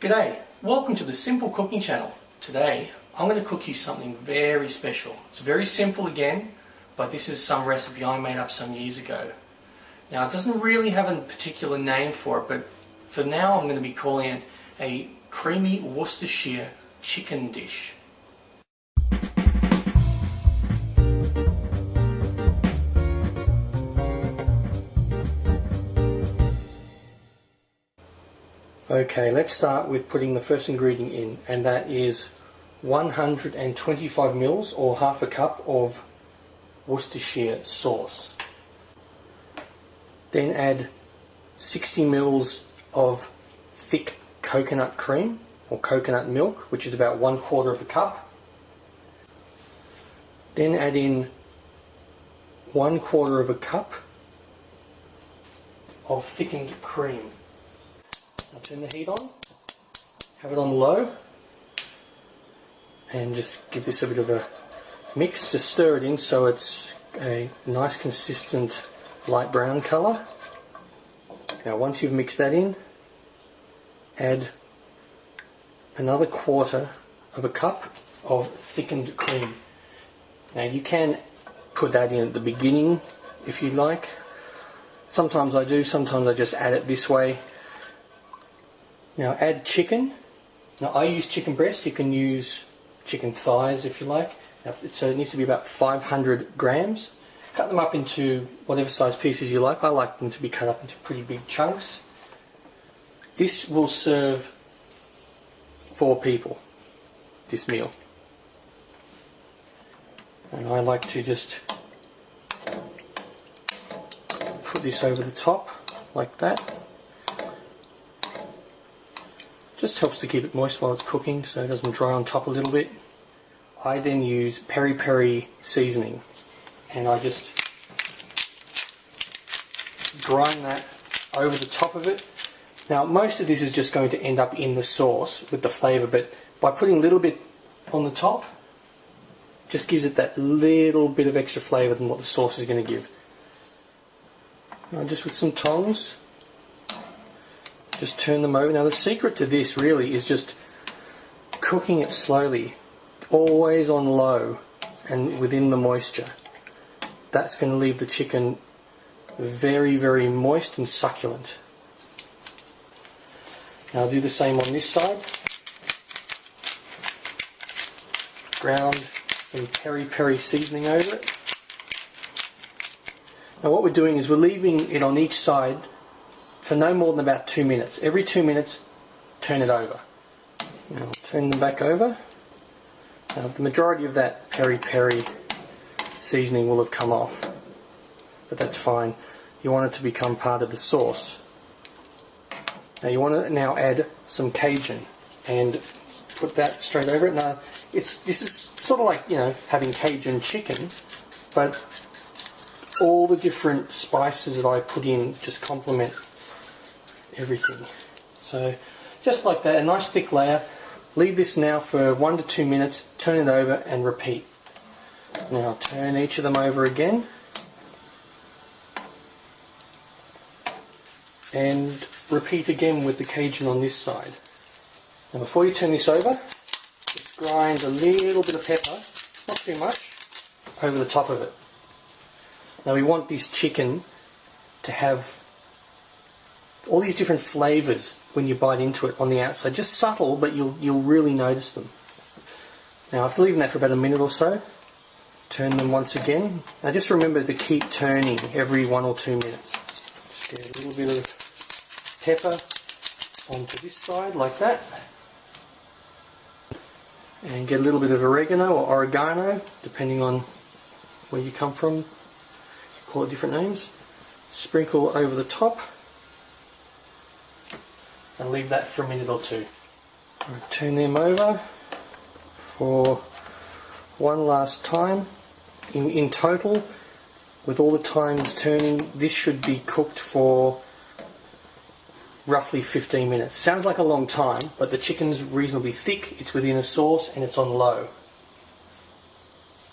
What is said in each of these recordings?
G'day, welcome to the Simple Cooking Channel. Today I'm going to cook you something very special. It's very simple again, but this is some recipe I made up some years ago. Now it doesn't really have a particular name for it, but for now I'm going to be calling it a creamy Worcestershire chicken dish. Okay, let's start with putting the first ingredient in, and that is 125 mils or half a cup of Worcestershire sauce. Then add 60 mils of thick coconut cream or coconut milk, which is about 1/4 of a cup. Then add in 1/4 of a cup of thickened cream. I'll turn the heat on, have it on low, and just give this a bit of a mix. Just stir it in so it's a nice consistent light brown colour. Now once you've mixed that in, add another 1/4 of a cup of thickened cream. Now you can put that in at the beginning if you like. Sometimes I do, sometimes I just add it this way. Now add chicken. Now I use chicken breast, you can use chicken thighs if you like. Now, so it needs to be about 500 grams. Cut them up into whatever size pieces you like. I like them to be cut up into pretty big chunks. This will serve 4 people, this meal. And I like to just put this over the top like that. Just helps to keep it moist while it's cooking so it doesn't dry on top a little bit. I then use peri-peri seasoning, and I just grind that over the top of it. Now most of this is just going to end up in the sauce with the flavour, but by putting a little bit on the top, just gives it that little bit of extra flavour than what the sauce is going to give. Now just with some tongs, just turn them over. Now the secret to this really is just cooking it slowly, always on low and within the moisture. That's going to leave the chicken very, very moist and succulent. Now I'll do the same on this side. Ground some peri-peri seasoning over it. Now what we're doing is we're leaving it on each side for no more than about 2 minutes. Every 2 minutes, turn it over. Now I'll turn them back over. Now the majority of that peri-peri seasoning will have come off, but that's fine. You want it to become part of the sauce. Now you want to now add some Cajun and put that straight over it. Now this is sort of like, you know, having Cajun chicken, but all the different spices that I put in just complement everything. So just like that, a nice thick layer. Leave this now for 1 to 2 minutes, turn it over and repeat. Now turn each of them over again and repeat again with the Cajun on this side. Now before you turn this over, just grind a little bit of pepper, not too much, over the top of it. Now we want this chicken to have all these different flavours when you bite into it on the outside. Just subtle, but you'll really notice them. Now after leaving that for about a minute or so, turn them once again. Now just remember to keep turning every 1 or 2 minutes. Just get a little bit of pepper onto this side like that. And get a little bit of oregano or oregano, depending on where you come from. Call it different names. Sprinkle over the top. And leave that for a minute or 2. Turn them over for one last time. In total, with all the times turning, this should be cooked for roughly 15 minutes. Sounds like a long time, but the chicken's reasonably thick, it's within a sauce and it's on low.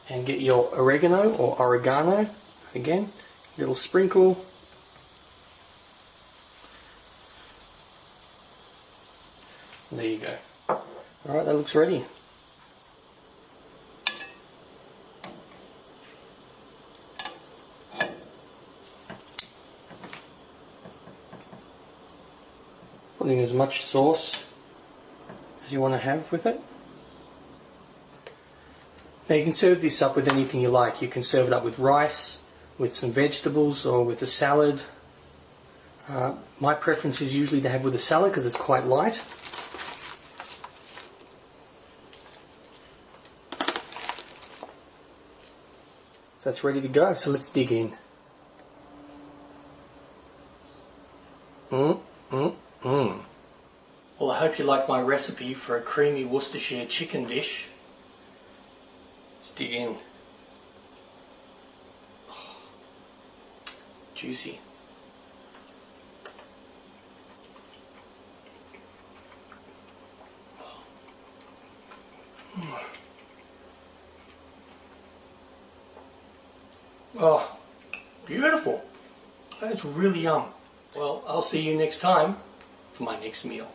And get your oregano or oregano, again, little sprinkle. There you go. Alright, that looks ready. Putting as much sauce as you want to have with it. Now you can serve this up with anything you like. You can serve it up with rice, with some vegetables, or with a salad. My preference is usually to have with a salad because it's quite light. So that's ready to go, so let's dig in. Well, I hope you like my recipe for a creamy Worcestershire chicken dish. Let's dig in. Oh, juicy. Oh, beautiful. That's really yum. Well, I'll see you next time for my next meal.